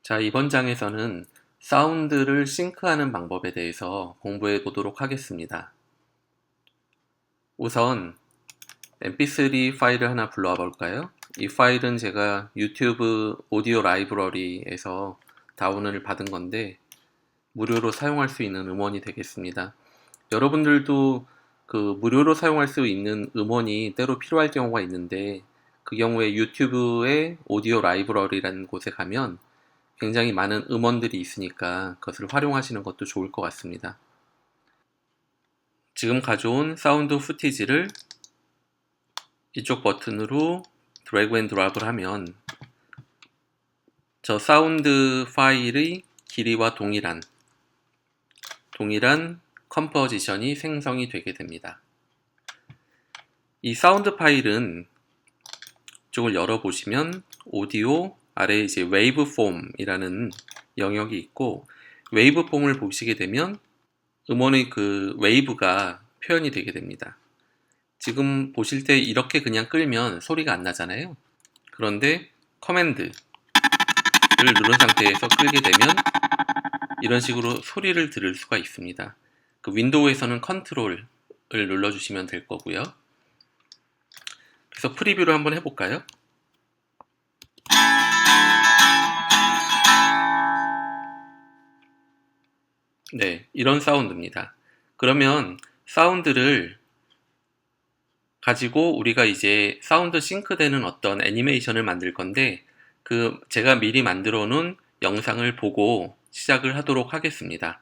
자, 이번 장에서는 사운드를 싱크하는 방법에 대해서 공부해 보도록 하겠습니다. 우선 mp3 파일을 하나 불러와 볼까요? 이 파일은 제가 유튜브 오디오 라이브러리에서 다운을 받은 건데 무료로 사용할 수 있는 음원이 되겠습니다. 여러분들도 그 무료로 사용할 수 있는 음원이 때로 필요할 경우가 있는데 그 경우에 유튜브의 오디오 라이브러리라는 곳에 가면 굉장히 많은 음원들이 있으니까 그것을 활용하시는 것도 좋을 것 같습니다. 지금 가져온 사운드 후티지를 이쪽 버튼으로 드래그 앤 드랍을 하면 저 사운드 파일의 길이와 동일한 컴포지션이 생성이 되게 됩니다. 이 사운드 파일은 이쪽을 열어보시면 오디오 아래에 이제 웨이브폼이라는 영역이 있고 웨이브폼을 보시게 되면 음원의 그 웨이브가 표현이 되게 됩니다. 지금 보실 때 이렇게 그냥 끌면 소리가 안 나잖아요. 그런데 커맨드를 누른 상태에서 끌게 되면 이런 식으로 소리를 들을 수가 있습니다. 그 윈도우에서는 컨트롤을 눌러주시면 될 거고요. 그래서 프리뷰를 한번 해볼까요? 네, 이런 사운드입니다. 그러면 사운드를 가지고 우리가 이제 사운드 싱크되는 어떤 애니메이션을 만들 건데 그 제가 미리 만들어 놓은 영상을 보고 시작을 하도록 하겠습니다.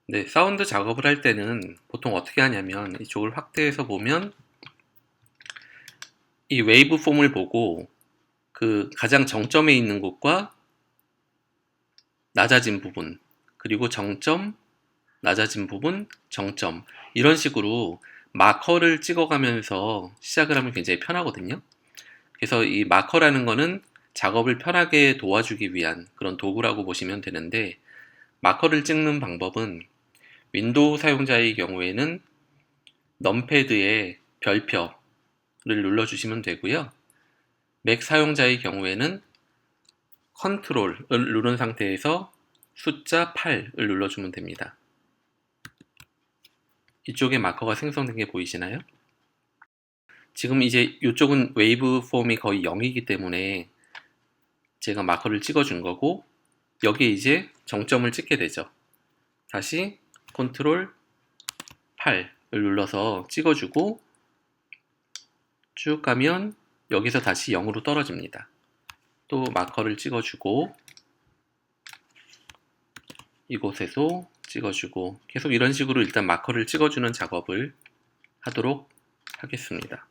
네, 사운드 작업을 할 때는 보통 어떻게 하냐면 이쪽을 확대해서 보면 이 웨이브 폼을 보고 그 가장 정점에 있는 곳과 낮아진 부분, 그리고 정점, 낮아진 부분, 정점, 이런 식으로 마커를 찍어가면서 시작을 하면 굉장히 편하거든요. 그래서 이 마커라는 거는 작업을 편하게 도와주기 위한 그런 도구라고 보시면 되는데 마커를 찍는 방법은 윈도우 사용자의 경우에는 넘패드의 별표를 눌러주시면 되고요. 맥 사용자의 경우에는 컨트롤을 누른 상태에서 숫자 8을 눌러주면 됩니다. 이쪽에 마커가 생성된 게 보이시나요? 지금 이제 이쪽은 웨이브 폼이 거의 0이기 때문에 제가 마커를 찍어준 거고 여기에 이제 정점을 찍게 되죠. 다시 컨트롤 8을 눌러서 찍어주고 쭉 가면 여기서 다시 0으로 떨어집니다. 또 마커를 찍어주고 이곳에서 찍어주고 계속 이런 식으로 일단 마커를 찍어주는 작업을 하도록 하겠습니다.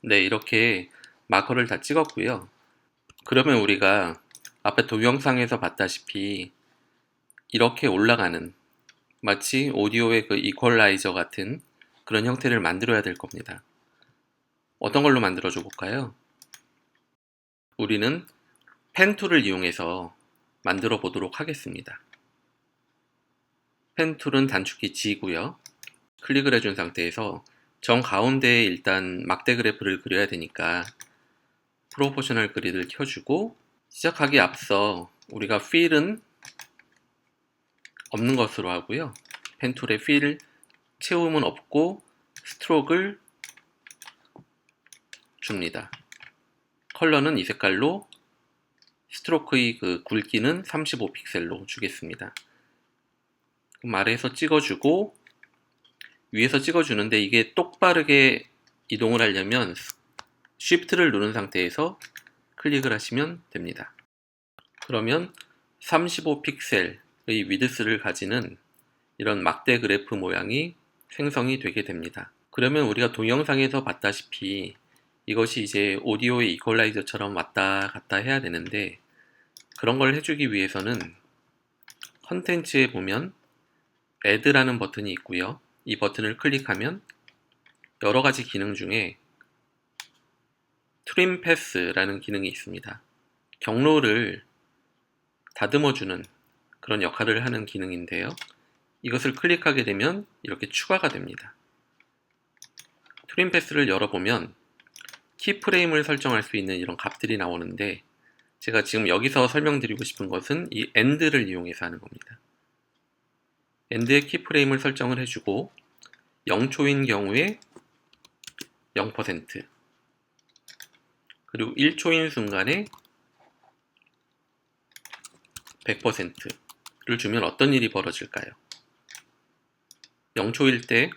네, 이렇게 마커를 다 찍었고요. 그러면 우리가 앞에 동영상에서 봤다시피 이렇게 올라가는 마치 오디오의 그 이퀄라이저 같은 그런 형태를 만들어야 될 겁니다. 어떤 걸로 만들어 줘 볼까요? 우리는 펜 툴을 이용해서 만들어 보도록 하겠습니다. 펜 툴은 단축키 G고요. 클릭을 해준 상태에서 정 가운데에 일단 막대 그래프를 그려야 되니까 프로포셔널 그리드를 켜주고 시작하기 앞서 우리가 필은 없는 것으로 하고요. 펜 툴의 필 채움은 없고 스트로크를 줍니다. 컬러는 이 색깔로 스트로크의 그 굵기는 35픽셀로 주겠습니다. 그럼 아래에서 찍어주고 위에서 찍어주는데 이게 똑바르게 이동을 하려면 Shift를 누른 상태에서 클릭을 하시면 됩니다. 그러면 35픽셀의 위드스를 가지는 이런 막대 그래프 모양이 생성이 되게 됩니다. 그러면 우리가 동영상에서 봤다시피 이것이 이제 오디오의 이퀄라이저처럼 왔다 갔다 해야 되는데 그런 걸 해주기 위해서는 컨텐츠에 보면 Add라는 버튼이 있고요. 이 버튼을 클릭하면 여러 가지 기능 중에 트림 패스라는 기능이 있습니다. 경로를 다듬어주는 그런 역할을 하는 기능인데요. 이것을 클릭하게 되면 이렇게 추가가 됩니다. 트림 패스를 열어보면 키프레임을 설정할 수 있는 이런 값들이 나오는데, 제가 지금 여기서 설명드리고 싶은 것은 이 AND를 이용해서 하는 겁니다. AND의 키프레임을 설정을 해주고 0초인 경우에 0%, 그리고 1초인 순간에 100%를 주면 어떤 일이 벌어질까요? 0초일 때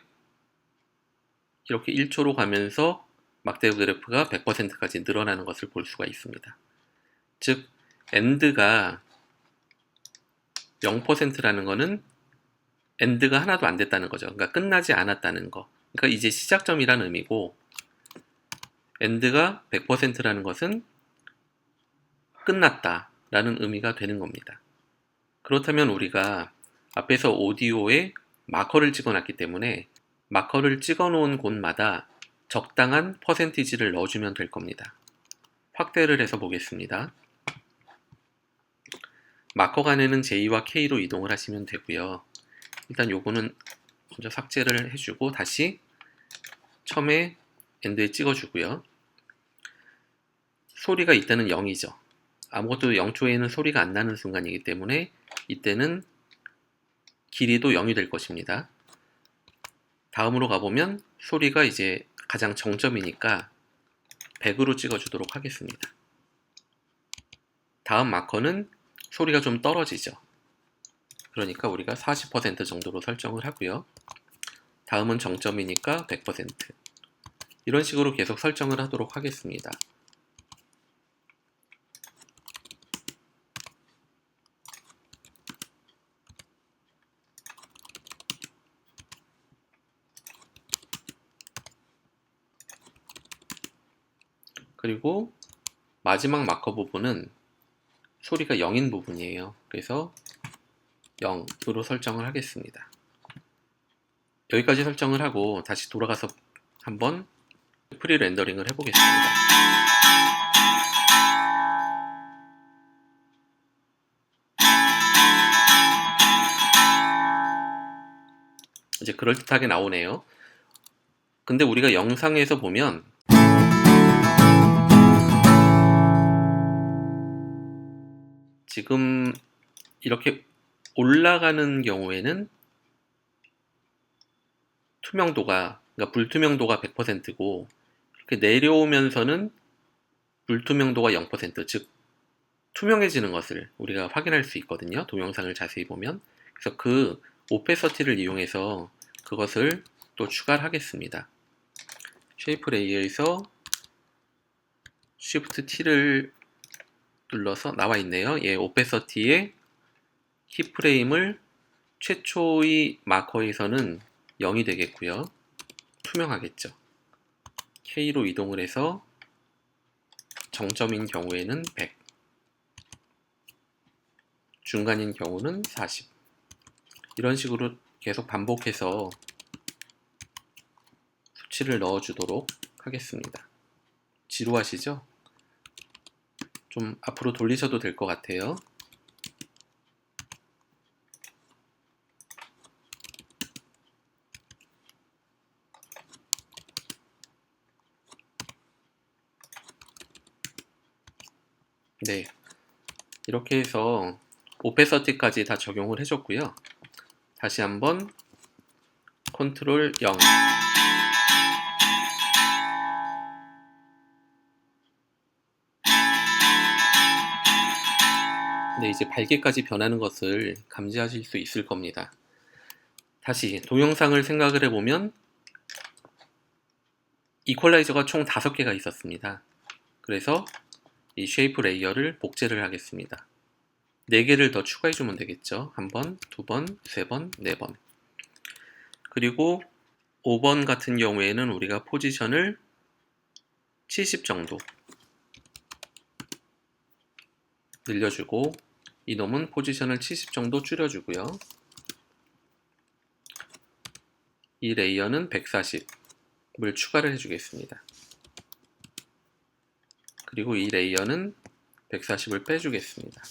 이렇게 1초로 가면서 막대 그래프가 100%까지 늘어나는 것을 볼 수가 있습니다. 즉, AND가 0%라는 거는 AND가 하나도 안 됐다는 거죠. 그러니까 끝나지 않았다는 거. 그러니까 이제 시작점이라는 의미고, AND가 100%라는 것은 끝났다라는 의미가 되는 겁니다. 그렇다면 우리가 앞에서 오디오에 마커를 찍어놨기 때문에 마커를 찍어놓은 곳마다 적당한 퍼센티지를 넣어주면 될 겁니다. 확대를 해서 보겠습니다. 마커 간에는 J와 K로 이동을 하시면 되고요. 일단 요거는 먼저 삭제를 해주고 다시 처음에 AND에 찍어주고요. 소리가 이때는 0이죠. 아무것도 0초에는 소리가 안 나는 순간이기 때문에 이때는 길이도 0이 될 것입니다. 다음으로 가보면 소리가 이제 가장 정점이니까 100으로 찍어주도록 하겠습니다. 다음 마커는 소리가 좀 떨어지죠. 그러니까 우리가 40% 정도로 설정을 하고요. 다음은 정점이니까 100%. 이런 식으로 계속 설정을 하도록 하겠습니다. 그리고 마지막 마커 부분은 소리가 0인 부분이에요. 그래서 0으로 설정을 하겠습니다. 여기까지 설정을 하고 다시 돌아가서 한번 프리 렌더링을 해보겠습니다. 이제 그럴듯하게 나오네요. 근데 우리가 영상에서 보면 지금 이렇게 올라가는 경우에는 투명도가, 그러니까 불투명도가 100%고 이렇게 내려오면서는 불투명도가 0%, 즉 투명해지는 것을 우리가 확인할 수 있거든요. 동영상을 자세히 보면. 그래서 그 오페서티를 이용해서 그것을 또 추가를 하겠습니다. 쉐이프 레이어에서 Shift T를 눌러서 나와 있네요. 예, 오페서티의 키프레임을 최초의 마커에서는 0이 되겠고요. 투명하겠죠. K로 이동을 해서 정점인 경우에는 100, 중간인 경우는 40. 이런 식으로 계속 반복해서 수치를 넣어주도록 하겠습니다. 지루하시죠? 좀 앞으로 돌리셔도 될 것 같아요. 네, 이렇게 해서 오페서티까지 다 적용을 해줬고요. 다시 한번 컨트롤 0. 네, 이제 밝게까지 변하는 것을 감지하실 수 있을 겁니다. 다시 동영상을 생각을 해보면 이퀄라이저가 총 5개가 있었습니다. 그래서 이 쉐이프 레이어를 복제를 하겠습니다. 4개를 더 추가해주면 되겠죠. 1번, 2번, 3번, 4번. 그리고 5번 같은 경우에는 우리가 포지션을 70 정도 늘려주고 이놈은 포지션을 70 정도 줄여주고요. 이 레이어는 140, 추가를 해주겠습니다. 그리고 이 레이어는 140을 빼주겠습니다.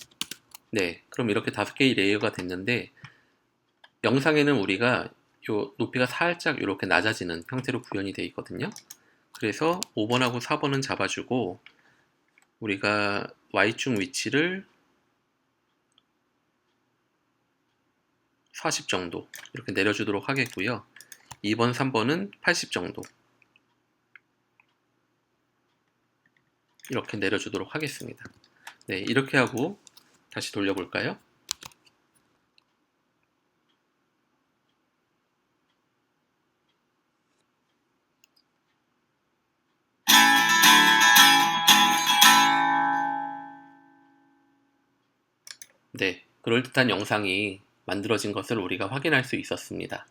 네, 그럼 이렇게 5개의 레이어가 됐는데 영상에는 우리가 요 높이가 살짝 이렇게 낮아지는 형태로 구현이 되어 있거든요. 그래서 5번하고 4번은 잡아주고 우리가 Y축 위치를 40 정도 이렇게 내려주도록 하겠고요. 2번, 3번은 80 정도 이렇게 내려주도록 하겠습니다. 네, 이렇게 하고 다시 돌려볼까요? 네, 그럴듯한 영상이 만들어진 것을 우리가 확인할 수 있었습니다.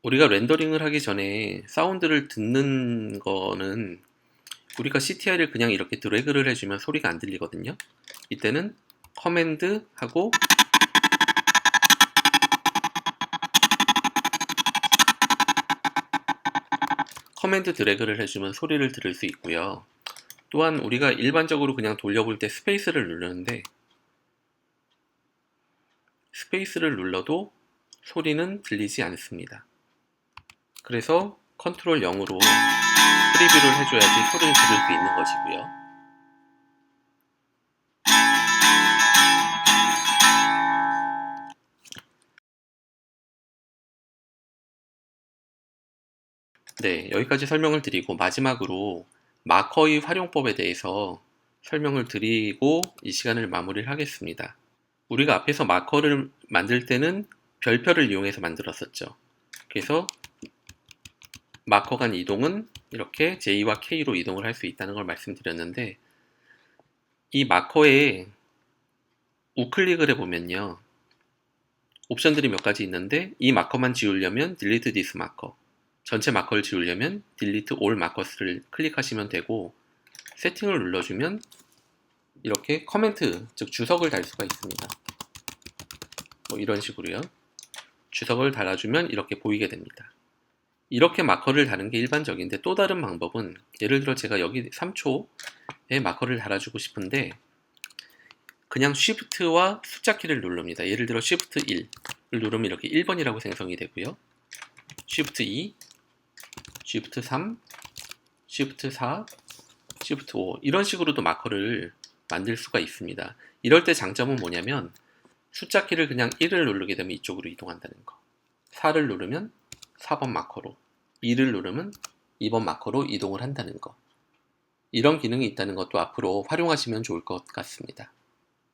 우리가 렌더링을 하기 전에 사운드를 듣는 거는 우리가 CTI를 그냥 이렇게 드래그를 해주면 소리가 안 들리거든요. 이때는 커맨드 하고 커맨드 드래그를 해주면 소리를 들을 수 있고요. 또한 우리가 일반적으로 그냥 돌려볼 때 스페이스를 누르는데 스페이스를 눌러도 소리는 들리지 않습니다. 그래서 컨트롤 0으로 프리뷰를 해줘야지 소리를 들을 수 있는 것이고요. 네, 여기까지 설명을 드리고 마지막으로 마커의 활용법에 대해서 설명을 드리고 이 시간을 마무리를 하겠습니다. 우리가 앞에서 마커를 만들 때는 별표를 이용해서 만들었었죠. 그래서 마커 간 이동은 이렇게 J와 K로 이동을 할 수 있다는 걸 말씀드렸는데 이 마커에 우클릭을 해보면요. 옵션들이 몇 가지 있는데 이 마커만 지우려면 delete this 마커, 전체 마커를 지우려면 delete all markers를 클릭하시면 되고 세팅을 눌러주면 이렇게 커멘트, 즉 주석을 달 수가 있습니다. 뭐 이런 식으로요. 주석을 달아주면 이렇게 보이게 됩니다. 이렇게 마커를 다는 게 일반적인데 또 다른 방법은 예를 들어 제가 여기 3초에 마커를 달아주고 싶은데 그냥 Shift와 숫자키를 누릅니다. 예를 들어 Shift 1을 누르면 이렇게 1번이라고 생성이 되고요. Shift 2, Shift 3, Shift 4, Shift 5 이런 식으로도 마커를 만들 수가 있습니다. 이럴 때 장점은 뭐냐면 숫자키를 그냥 1을 누르게 되면 이쪽으로 이동한다는 거, 4를 누르면 4번 마커로, 2를 누르면 2번 마커로 이동을 한다는 거, 이런 기능이 있다는 것도 앞으로 활용하시면 좋을 것 같습니다.